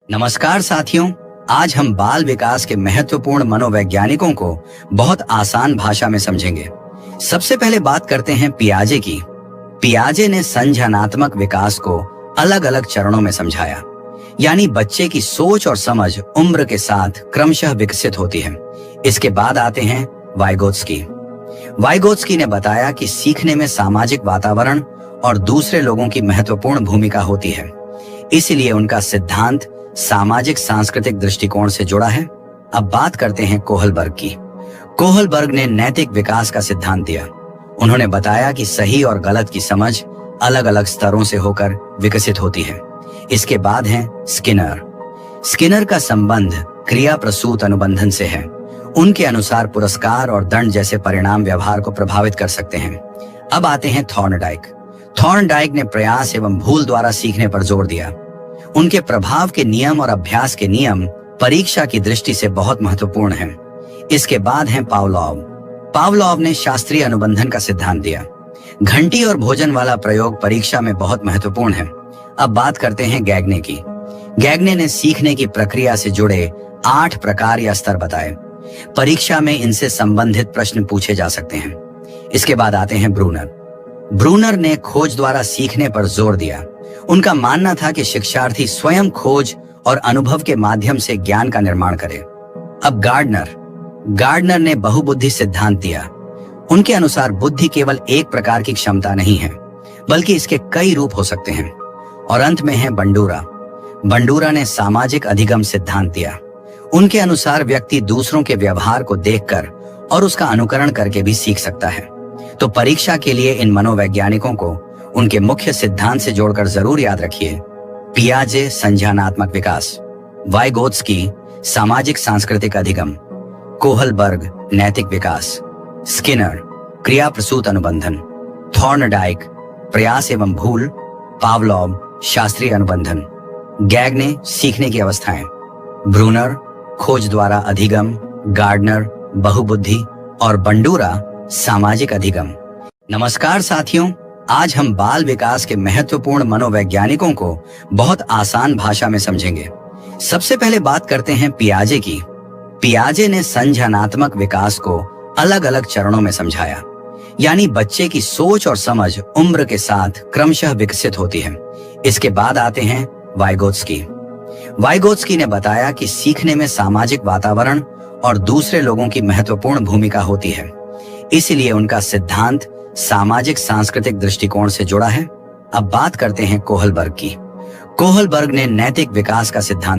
नमस्कार साथियों। आज हम बाल विकास के महत्वपूर्ण मनोवैज्ञानिकों को बहुत आसान भाषा में समझेंगे। सबसे पहले बात करते हैं पियाजे की। पियाजे ने संज्ञानात्मक विकास को अलग अलग चरणों में समझाया, यानी बच्चे की सोच और समझ उम्र के साथ क्रमशः विकसित होती है। इसके बाद आते हैं वाइगोत्स्की। वाइगोत्स्की ने बताया कि सीखने में सामाजिक वातावरण और दूसरे लोगों की महत्वपूर्ण भूमिका होती है, इसलिए उनका सिद्धांत सामाजिक सांस्कृतिक दृष्टिकोण से जुड़ा है। अब बात करते हैं कोहलबर्ग की। कोहलबर्ग ने नैतिक विकास का सिद्धांत दिया। उन्होंने बताया कि सही और गलत की समझ अलग अलग स्तरों से होकर विकसित होती है। इसके बाद है स्किनर। स्किनर का संबंध क्रिया प्रसूत अनुबंधन से है। उनके अनुसार पुरस्कार और दंड जैसे परिणाम व्यवहार को प्रभावित कर सकते हैं। अब आते हैं थॉर्नडाइक। थॉर्नडाइक ने प्रयास एवं भूल द्वारा सीखने पर जोर दिया। उनके प्रभाव के नियम और अभ्यास के नियम परीक्षा की दृष्टि से बहुत महत्वपूर्ण हैं। इसके बाद हैं पावलोव। पावलोव ने शास्त्रीय अनुबंधन का सिद्धांत दिया। घंटी और भोजन वाला प्रयोग परीक्षा में बहुत महत्वपूर्ण है। अब बात करते हैं गैगने की। गैगने ने सीखने की प्रक्रिया से जुड़े 8 प्रकार या स्तर बताए। परीक्षा में इनसे संबंधित प्रश्न पूछे जा सकते हैं। इसके बाद आते हैं ब्रूनर। ब्रूनर ने खोज द्वारा सीखने पर जोर दिया। उनका मानना था कि शिक्षार्थी स्वयं खोज और अनुभव के माध्यम से ज्ञान का निर्माण करे। अब गार्डनर ने बहुबुद्धि सिद्धांत दिया। उनके अनुसार बुद्धि केवल एक प्रकार की क्षमता नहीं है, बल्कि इसके कई रूप हो सकते हैं। और अंत में है बंडूरा ने सामाजिक अधिगम सिद्धांत दिया। उनके अनुसार व्यक्ति दूसरों के व्यवहार को देखकर और उसका अनुकरण करके भी सीख सकता है। तो परीक्षा के लिए इन मनोवैज्ञानिकों को उनके मुख्य सिद्धांत से जोड़कर जरूर याद रखिए। पियाजे संज्ञानात्मक विकास, वाइगोत्स्की सामाजिक सांस्कृतिक अधिगम, कोहलबर्ग नैतिक विकास, स्किनर क्रिया प्रसूत अनुबंधन, थॉर्नडाइक प्रयास एवं भूल, पावलोव शास्त्रीय अनुबंधन, गैगने सीखने की अवस्थाएं, ब्रूनर खोज द्वारा अधिगम, गार्डनर बहुबुद्धि और बंडूरा सामाजिक अधिगम। नमस्कार साथियों, आज हम बाल विकास के महत्वपूर्ण मनोवैज्ञानिकों को बहुत आसान भाषा में समझेंगे। सबसे पहले बात करते हैं पियाजे की। पियाजे ने संज्ञानात्मक विकास को अलग अलग चरणों में समझाया, यानी बच्चे की सोच और समझ उम्र के साथ क्रमशः विकसित होती है। इसके बाद आते हैं वाइगोत्स्की। वाइगोत्स्की ने बताया कि सीखने में सामाजिक वातावरण और दूसरे लोगों की महत्वपूर्ण भूमिका होती है, इसलिए उनका सिद्धांत सामाजिक सांस्कृतिक दृष्टिकोण से जुड़ा है। अब बात करते हैं कोहलबर्ग की। कोहलबर्ग ने नैतिक विकास का सिद्धांत